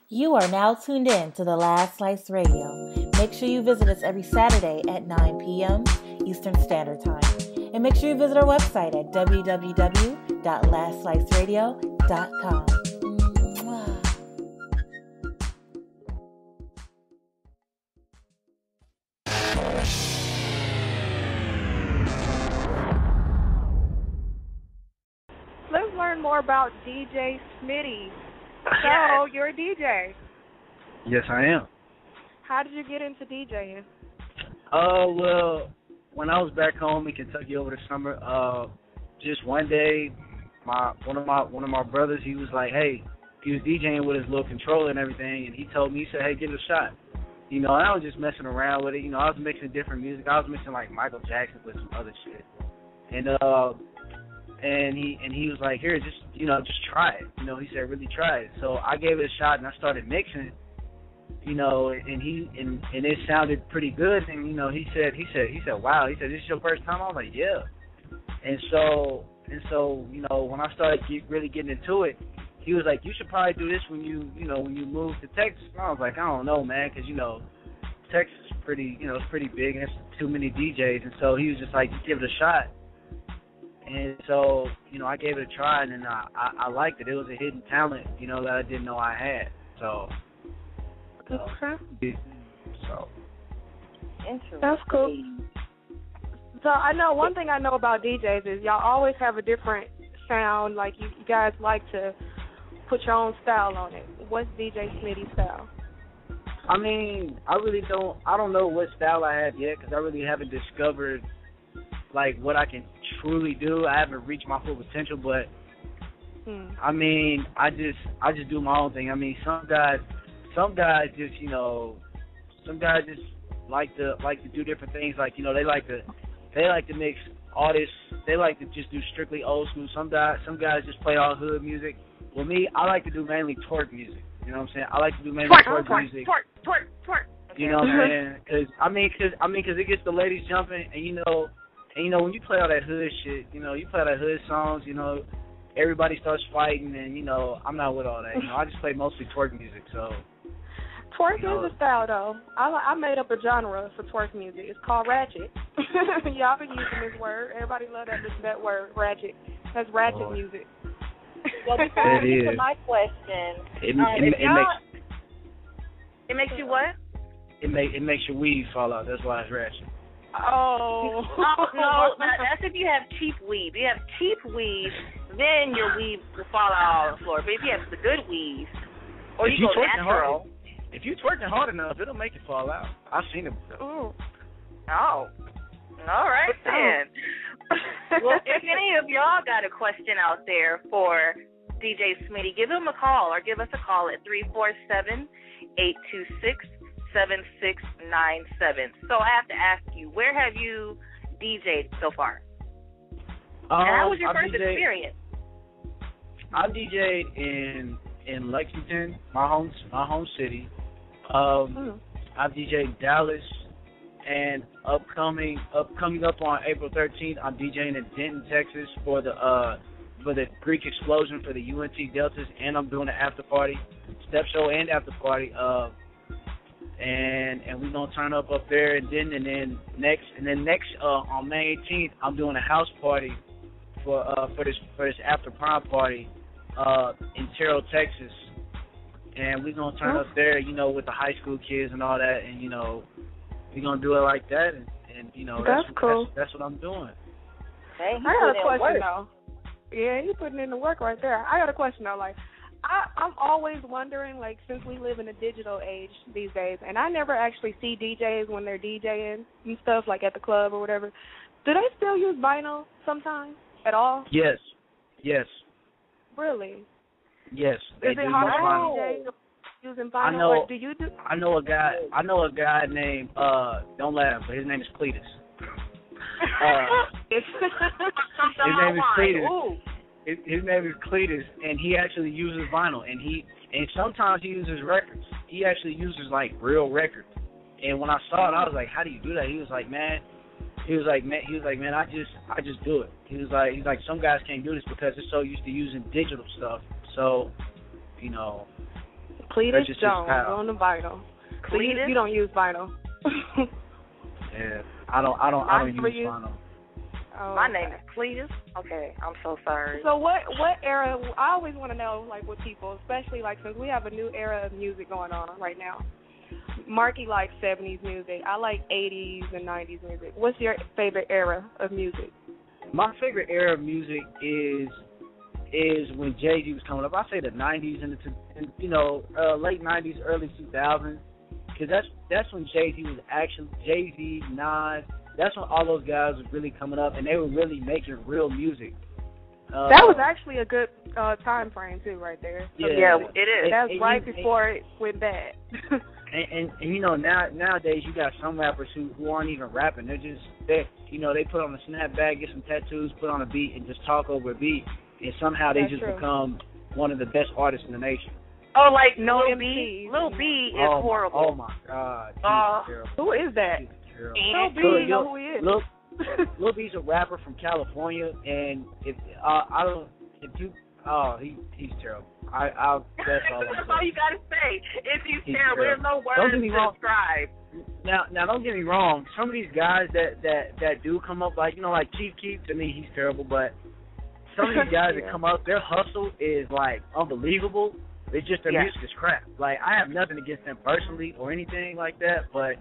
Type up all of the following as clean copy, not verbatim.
You are now tuned in to The Last Slice Radio. Make sure you visit us every Saturday at 9 p.m. Eastern Standard Time. And make sure you visit our website at www.lastsliceradio.com. Mwah. Let's learn more about DJ Smitty. So, you're a DJ. Yes, I am. How did you get into DJing? Well, when I was back home in Kentucky over the summer, just one day, one of my brothers, he was like, hey, he was DJing with his little controller and everything, and he told me, he said, hey, give it a shot. You know, and I was just messing around with it. You know, I was mixing different music. I was mixing like Michael Jackson with some other shit, and he was like, here, just try it. You know, he said, really try it. So I gave it a shot and I started mixing. You know, and it sounded pretty good. And you know, he said, wow. He said, this is your first time? I was like, yeah. And so you know, when I started really getting into it, he was like, you should probably do this when you move to Texas. And I was like, I don't know, man, because you know, Texas is pretty, it's pretty big and there's too many DJs. And so he was just like, just give it a shot. And so, you know, I gave it a try, and then I liked it. It was a hidden talent, you know, that I didn't know I had. So, Interesting. That's cool. So I know one thing I know about DJs is y'all always have a different sound. Like you guys like to put your own style on it. What's DJ Smitty's style? I mean, I don't know what style I have yet because I really haven't discovered like what I can truly do. I haven't reached my full potential, but I mean, I just do my own thing. I mean, some guys just, you know, some guys just like to do different things. Like, you know, they like to mix artists. They like to just do strictly old school. Some guys just play all hood music. Well, me, I like to do mainly twerk music. You know what I'm saying? I like to do mainly twerk music. Twerk. You know what I'm saying? Because it gets the ladies jumping, and you know, when you play all that hood shit, you know, you play all that hood songs, you know, everybody starts fighting, and, you know, I'm not with all that. You know, I just play mostly twerk music, so. Twerk is a style, though. I made up a genre for twerk music. It's called ratchet. Y'all been using this word. Everybody love that word, ratchet. That's ratchet music. Well, before we get to my question, It makes you what? It makes your weave fall out. That's why it's ratchet. Oh. No, that's if you have cheap weave. If you have cheap weave, then your weave will fall out on the floor. But if you have the good weave, or you go natural. If you twerking hard enough, it'll make it fall out. I've seen it before. Ooh. Oh. All right, then. Well, if any of y'all got a question out there for DJ Smitty, give him a call or give us a call at 347-826-7697. So I have to ask you, where have you DJ'd so far? And how was your first experience? I DJ'd in Lexington, my home city. I've DJ'd Dallas, and coming up on April 13th, I'm DJing in Denton, Texas for the Greek explosion for the UNT Deltas, and I'm doing an after party, step show and after party. And we're gonna turn up there, and then next on May 18th, I'm doing a house party for this after prom party in Terrell, Texas, and we're gonna turn up there, you know, with the high school kids and all that, and you know, we're gonna do it like that, and you know, that's cool. That's what I'm doing. Hey, I got a question though. Yeah, you putting in the work right there. I got a question though, like. I'm always wondering, like, since we live in a digital age these days, and I never actually see DJs when they're DJing and stuff, like at the club or whatever, do they still use vinyl sometimes at all? Yes. Really? Yes. They Is do it use hard vinyl. for DJs using vinyl? Like, do you do? I know a guy named don't laugh, but his name is Cletus. His name is Cletus. Ooh. His name is Cletus, and he actually uses vinyl, and sometimes he uses records. He actually uses like real records. And when I saw it, I was like, "How do you do that?" He was like, "Man, I just do it." He's like, "Some guys can't do this because they're so used to using digital stuff." So, you know. Cletus just Jones pal. on the vinyl. So Cletus? you don't use vinyl. Yeah, I don't use vinyl. Oh, My name is Cletus. Okay, I'm so sorry. So what era? I always want to know, like, with people, especially like since we have a new era of music going on right now. Marky likes 70s music. I like 80s and 90s music. What's your favorite era of music? My favorite era of music is when Jay-Z was coming up. I say the 90s and late 90s, early 2000s, because that's when Jay-Z was actually Jay-Z, Nas. That's when all those guys was really coming up, and they were really making real music. That was actually a good time frame too, right there. Yeah, it is. That's right before it went bad. And nowadays you got some rappers who aren't even rapping. They put on a snapback, get some tattoos, put on a beat, and just talk over a beat, and somehow they become one of the best artists in the nation. Oh, like no Lil MC. B. Lil B is horrible. Oh my God. He's terrible. Who is that? Lil B, you know who he is. Lil B's a rapper from California, and he's terrible. That's all I'm saying. That's all you gotta say. He's terrible. There's no words to describe. Now, don't get me wrong. Some of these guys that do come up, like Chief Keef, to me he's terrible. But some of these guys that come up, their hustle is like unbelievable. It's just their music is crap. Like, I have nothing against them personally or anything like that, but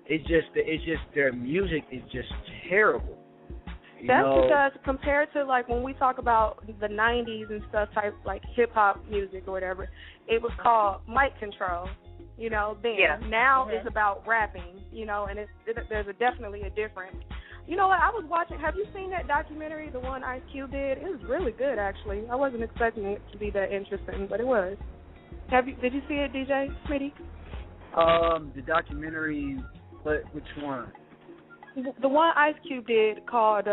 it's just their music is just terrible. That's because compared to like when we talk about the 90s and stuff, type like hip hop music or whatever, it was called mic control. Then now it's about rapping. And there's definitely a difference. You know what? I was watching. Have you seen that documentary, the one Ice Cube did? It was really good, actually. I wasn't expecting it to be that interesting, but it was. Did you see it, DJ Smitty? The documentary. Which one? The one Ice Cube did called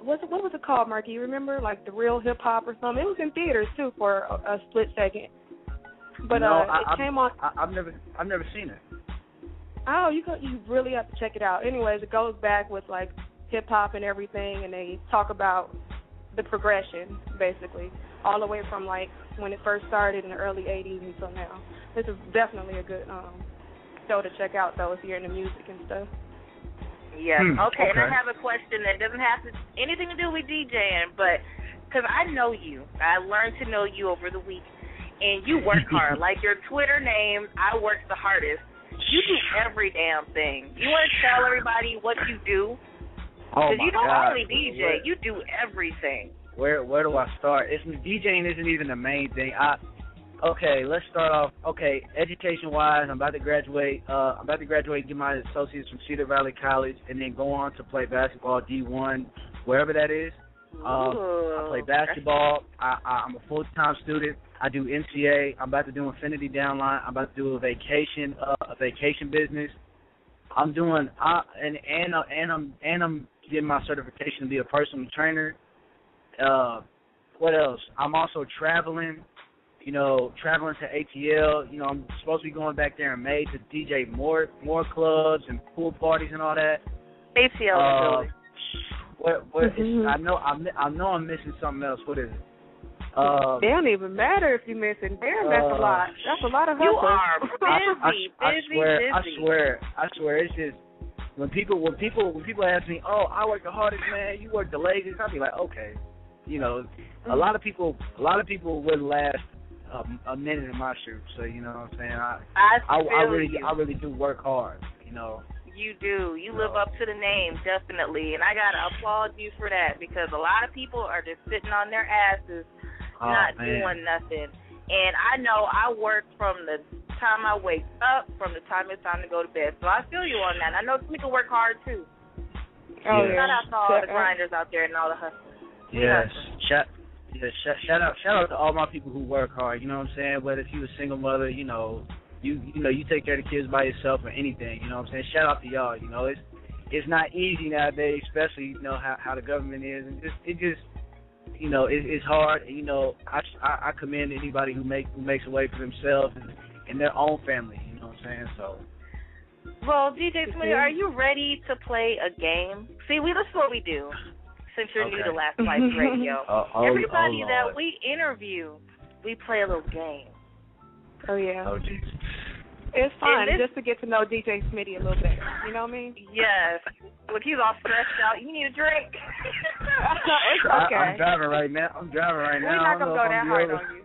what was it called, Marky? You remember, like The Real Hip Hop or something? It was in theaters too for a split second. But it came on. I've never seen it. Oh, you really have to check it out. Anyways, it goes back with like hip hop and everything, and they talk about the progression basically, all the way from like when it first started in the early '80s until now. This is definitely a good show to check out though if you're into music and stuff. Yes. Okay. And I have a question that doesn't have anything to do with DJing, but because I know you, I learned to know you over the week, and you work hard. Like your Twitter name, I work the hardest. You do every damn thing. You want to tell everybody what you do? Because you don't only DJ, you do everything. Where do I start? DJing isn't even the main thing. Let's start off. Okay, education-wise, I'm about to graduate. Get my associates from Cedar Valley College, and then go on to play basketball D1, wherever that is. I play basketball. I'm a full-time student. I do NCA. I'm about to do Infinity Downline. I'm about to do a vacation business. I'm doing and I'm getting my certification to be a personal trainer. What else? I'm also traveling to ATL. I'm supposed to be going back there in May to DJ more clubs and pool parties and all that. ATL is I know I'm missing something else. What is it? They don't even matter if you're missing. Damn, that's a lot. That's a lot of hustle. You are busy. I swear. It's just when people ask me, "Oh, I work the hardest, man. You work the laziest." I'll be like, "Okay." A lot of people would last a minute in my shoes. So you know what I'm saying. I really do work hard. You do. You live up to the name, definitely. And I got to applaud you for that because a lot of people are just sitting on their asses, doing nothing. And I know I work from the time I wake up, from the time it's time to go to bed. So I feel you on that. I know people work hard, too. Shout out to all the grinders out there and all the hustlers. Yes. Shout out to all my people who work hard. You know what I'm saying? Whether if you a single mother, you take care of the kids by yourself or anything. You know what I'm saying? Shout out to y'all. It's not easy nowadays, especially how the government is, and it's hard. And, I commend anybody who makes a way for themselves and their own family. You know what I'm saying? So. Well, DJ Smitty, are you ready to play a game? See, this is what we do. Since you're new to Last Life Radio, everybody that we interview, we play a little game. Oh, yeah. Oh, jeez. It's fun just to get to know DJ Smitty a little better. You know what I mean? Yes. Look, he's all stressed out. You need a drink. It's okay. I'm driving right now. We're not going to go that hard on you.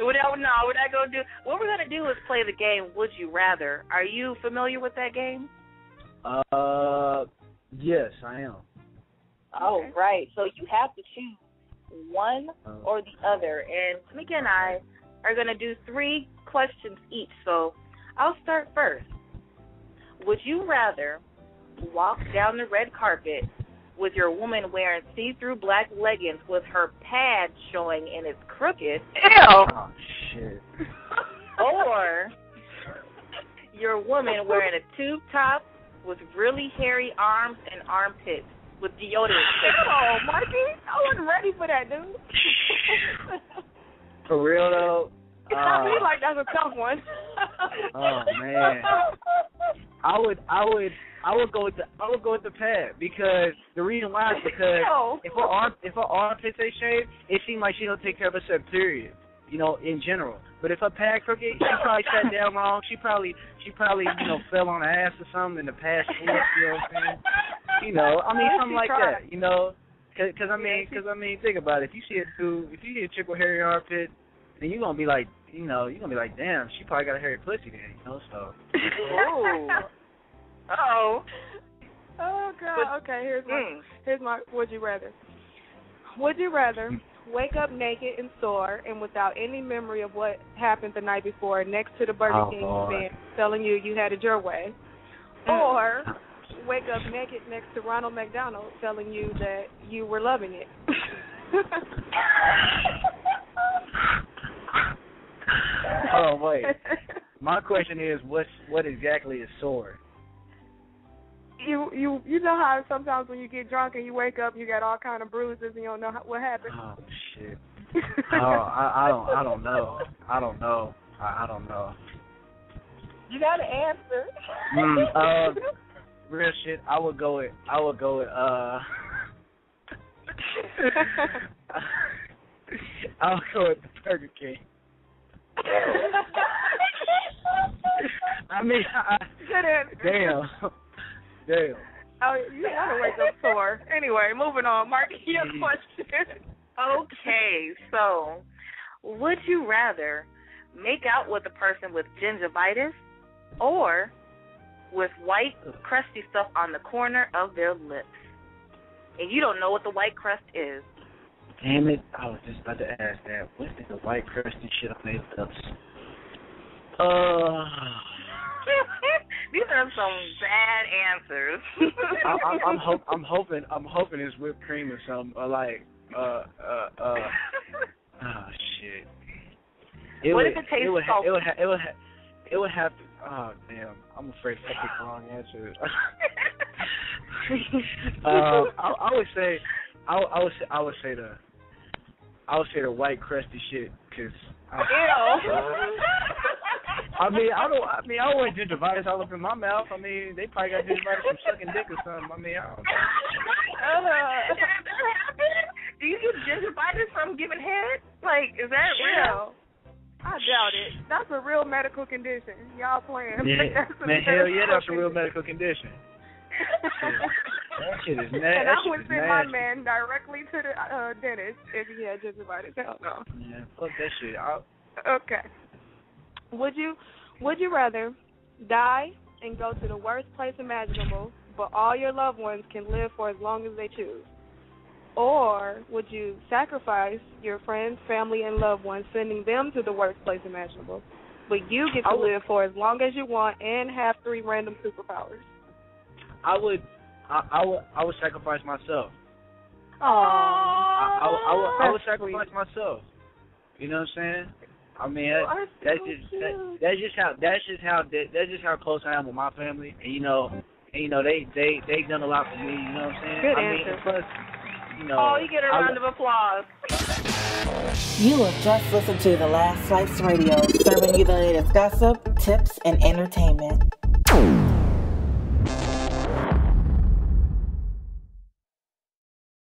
We're not going to do. What we're going to do is play the game, Would You Rather. Are you familiar with that game? Yes, I am. Oh, right. So you have to choose one or the other. And Tamika and I are going to do 3 questions each. So I'll start first. Would you rather walk down the red carpet with your woman wearing see-through black leggings with her pad showing and it's crooked? Ew! Oh, shit. Or your woman wearing a tube top with really hairy arms and armpits with deodorant. Oh, Marky, I wasn't ready for that, dude. For real though. I feel like that's a tough one. Oh man. I would go with the pad because the reason why is because if her armpits ain't shaved, it seems like she don't take care of herself, period. You know, in general. But if her pad crooked, she probably sat down wrong. She probably fell on her ass or something in the past week. You know what I'm saying? You know, I mean something like that. You know, because I mean, think about it. If you see a chick with hairy armpit, then you're gonna be like, damn, she probably got a hairy pussy then. You know, so. Oh God. Okay, here's my would you rather. Would you rather wake up naked and sore and without any memory of what happened the night before next to the Burger King event telling you had it your way, or wake up naked next to Ronald McDonald telling you that you were loving it? Oh, wait. My question is, what exactly is sore? You know how sometimes when you get drunk and you wake up, you got all kind of bruises and you don't know what happened. Oh shit. I don't know. I don't know. You got to answer. Real shit. I would go with. I'll go with the Burger King. I mean, damn. Oh, you want to wake up sore. Anyway, moving on. Mark, your question. Okay, so would you rather make out with a person with gingivitis or with white crusty stuff on the corner of their lips? And you don't know what the white crust is. Damn it, I was just about to ask that. What's the white crusty shit on their lips? These are some bad answers. I'm hoping it's whipped cream or something, or like oh shit. What if it tastes salty? It would have to. Oh damn! I'm afraid I picked the wrong answer. I would say the white crusty shit, cause. I don't want gingivitis all up in my mouth. I mean, they probably got gingivitis from sucking dick or something. I mean, I don't know. Do you get gingivitis from giving head? Like, is that real? I doubt it. That's a real medical condition. Y'all playing. Yeah. Man, hell yeah, that's a real medical condition. That shit is nasty. And I would send my man directly to the dentist if he had gingivitis. Hell no. Yeah, fuck that shit. Okay. Would you rather die and go to the worst place imaginable, but all your loved ones can live for as long as they choose? Or would you sacrifice your friends, family, and loved ones, sending them to the worst place imaginable, but you get to live for as long as you want and have 3 random superpowers? I would sacrifice myself. Aww. I would sacrifice myself. You know what I'm saying? I mean, that's just how close I am with my family, and you know they've done a lot for me. You know what I'm saying? Good answer. Plus, you know. You get a round of applause. You have just listened to The Last Slice Radio, serving you the latest gossip, tips, and entertainment.